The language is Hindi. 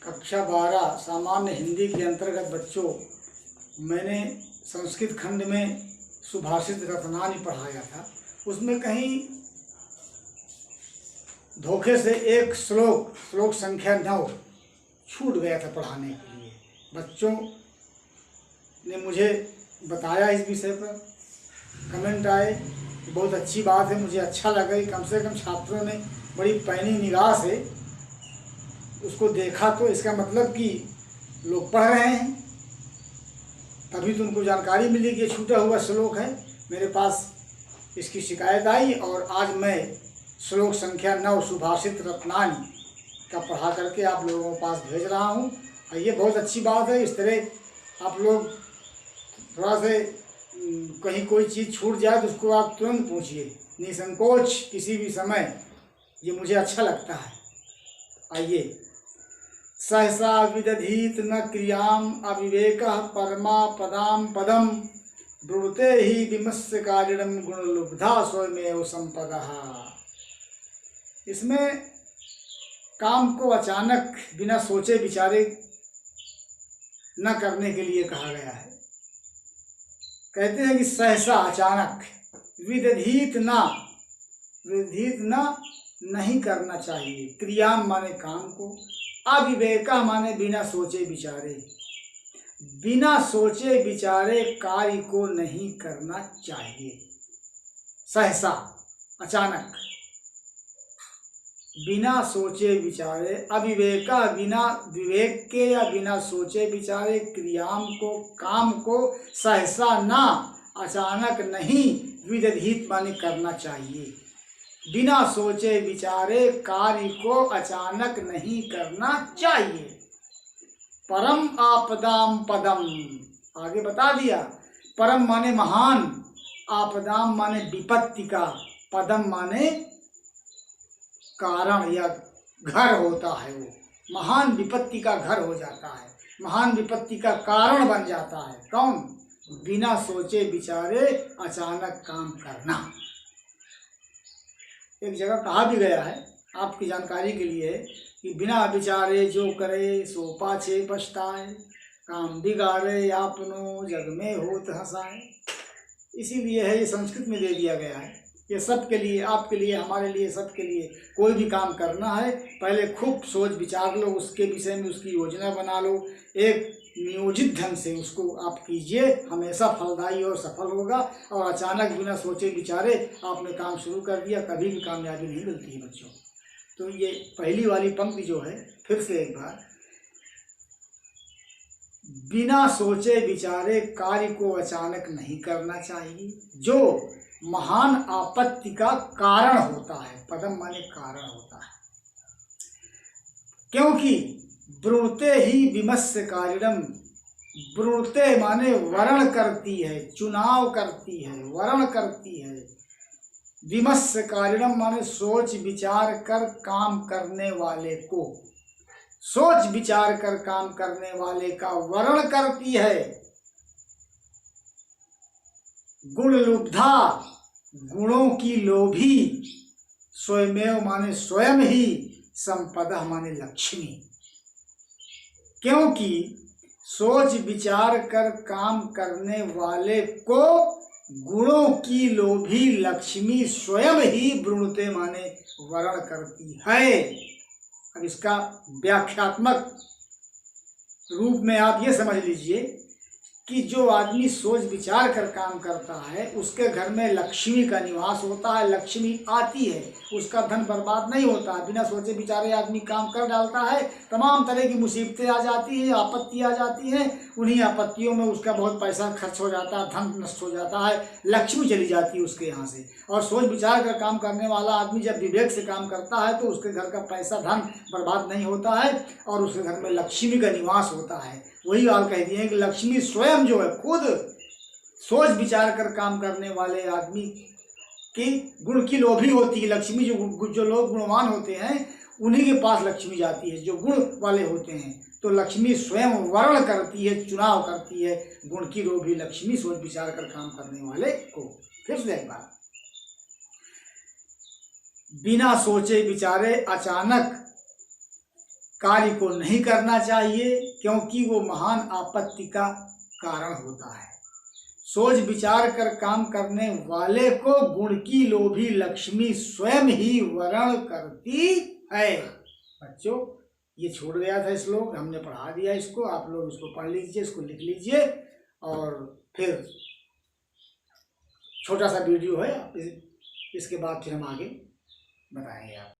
कक्षा 12 सामान्य हिंदी के अंतर्गत बच्चों, मैंने संस्कृत खंड में सुभाषित रत्नानी पढ़ाया था। उसमें कहीं धोखे से एक श्लोक संख्या 9 छूट गया था पढ़ाने के लिए। बच्चों ने मुझे बताया, इस विषय पर कमेंट आए, बहुत अच्छी बात है, मुझे अच्छा लगा कि कम से कम छात्रों ने बड़ी पैनी निगाह से उसको देखा। तो इसका मतलब कि लोग पढ़ रहे हैं, तभी तो उनको जानकारी मिली कि ये छूटा हुआ श्लोक है। मेरे पास इसकी शिकायत आई और आज मैं श्लोक संख्या 9 सुभाषित रत्नानी का पढ़ा करके आप लोगों के पास भेज रहा हूँ। और ये बहुत अच्छी बात है। इस तरह आप लोग थोड़ा से कहीं कोई चीज़ छूट जाए तो उसको आप तुरंत पूछिए, निसंकोच किसी भी समय। ये मुझे अच्छा लगता है। आइए। सहसा विदधीत न क्रियाम अविवेकः परमा पदाम पदम ब्रूते ही विमस्य कारिणम गुणलुब्धा स्वयमेव संपदः। इसमें काम को अचानक बिना सोचे विचारे न करने के लिए कहा गया है। कहते हैं कि सहसा अचानक, विदधीत न नहीं करना चाहिए, क्रिया माने काम को, अविवेका माने बिना सोचे विचारे, बिना सोचे विचारे कार्य को नहीं करना चाहिए। सहसा अचानक, बिना सोचे विचारे, अविवेका बिना विवेक के या बिना सोचे विचारे, क्रियाम को काम को सहसा ना अचानक नहीं, विदधीत माने करना चाहिए। बिना सोचे विचारे कार्य को अचानक नहीं करना चाहिए। परम आपदाम पदम, आगे बता दिया। परम माने महान, आपदाम माने विपत्ति का, पदम माने कारण या घर होता है। वो महान विपत्ति का घर हो जाता है, महान विपत्ति का कारण बन जाता है। कौन? बिना सोचे विचारे अचानक काम करना। एक जगह कहा भी गया है, आपकी जानकारी के लिए, कि बिना विचारे जो करे सो पाछे पछताए, काम बिगाड़े आपनो जग में होत हंसाए। इसीलिए है, ये संस्कृत में दे दिया गया है। ये सबके लिए, आपके लिए, हमारे लिए, सबके लिए। कोई भी काम करना है, पहले खूब सोच विचार लो, उसके विषय में उसकी योजना बना लो, एक नियोजित ढंग से उसको आप कीजिए, हमेशा फलदायी और सफल होगा। और अचानक बिना सोचे विचारे आपने काम शुरू कर दिया, कभी भी कामयाबी नहीं मिलती है बच्चों। तो ये पहली वाली पंक्ति जो है, फिर से एक बार, बिना सोचे विचारे कार्य को अचानक नहीं करना चाहिए, जो महान आपत्ति का कारण होता है। पदम माने कारण होता है। क्योंकि ब्रूते ही विमस्य कारिणम, ब्रूते माने वर्ण करती है, चुनाव करती है, वर्ण करती है। विमस्य कारिणम माने सोच विचार कर काम करने वाले को, सोच विचार कर काम करने वाले का वर्ण करती है। गुण लुब्धा, गुणों की लोभी, स्वयमेव माने स्वयं ही, संपदा माने लक्ष्मी। क्योंकि सोच विचार कर काम करने वाले को गुणों की लोभी लक्ष्मी स्वयं ही ब्रूते माने वर्ण करती है। अब इसका व्याख्यात्मक रूप में आप ये समझ लीजिए कि जो आदमी सोच विचार कर काम करता है, उसके घर में लक्ष्मी का निवास होता है, लक्ष्मी आती है, उसका धन बर्बाद नहीं होता। बिना सोचे विचारे आदमी काम कर डालता है, तमाम तरह की मुसीबतें आ जाती हैं, आपत्ति आ जाती हैं, उन्हीं आपत्तियों में उसका बहुत पैसा खर्च हो जाता है, धन नष्ट हो जाता है, लक्ष्मी चली जाती है उसके यहाँ से। और सोच विचार कर काम करने वाला आदमी जब विवेक से काम करता है तो उसके घर का पैसा धन बर्बाद नहीं होता है और उसके घर में लक्ष्मी का निवास होता है। वही बात कह दी है कि लक्ष्मी स्वयं जो है, खुद सोच विचार कर काम करने वाले आदमी की गुण की लोभी होती है। लक्ष्मी जो लोग गुणवान होते हैं उन्हीं के पास लक्ष्मी जाती है, जो गुण वाले होते हैं। तो लक्ष्मी स्वयं वर्ण करती है, चुनाव करती है। गुण की लोभी लक्ष्मी सोच विचार कर काम करने वाले को। फिर से एक बार, बिना सोचे विचारे अचानक कार्य को नहीं करना चाहिए, क्योंकि वो महान आपत्ति का कारण होता है। सोच विचार कर काम करने वाले को गुण की लोभी लक्ष्मी स्वयं ही वरण करती है। बच्चों, ये छूट गया था श्लोक, हमने पढ़ा दिया इसको, आप लोग इसको पढ़ लीजिए, इसको लिख लीजिए, और फिर छोटा सा वीडियो है, इसके बाद फिर हम आगे बताएंगे आप।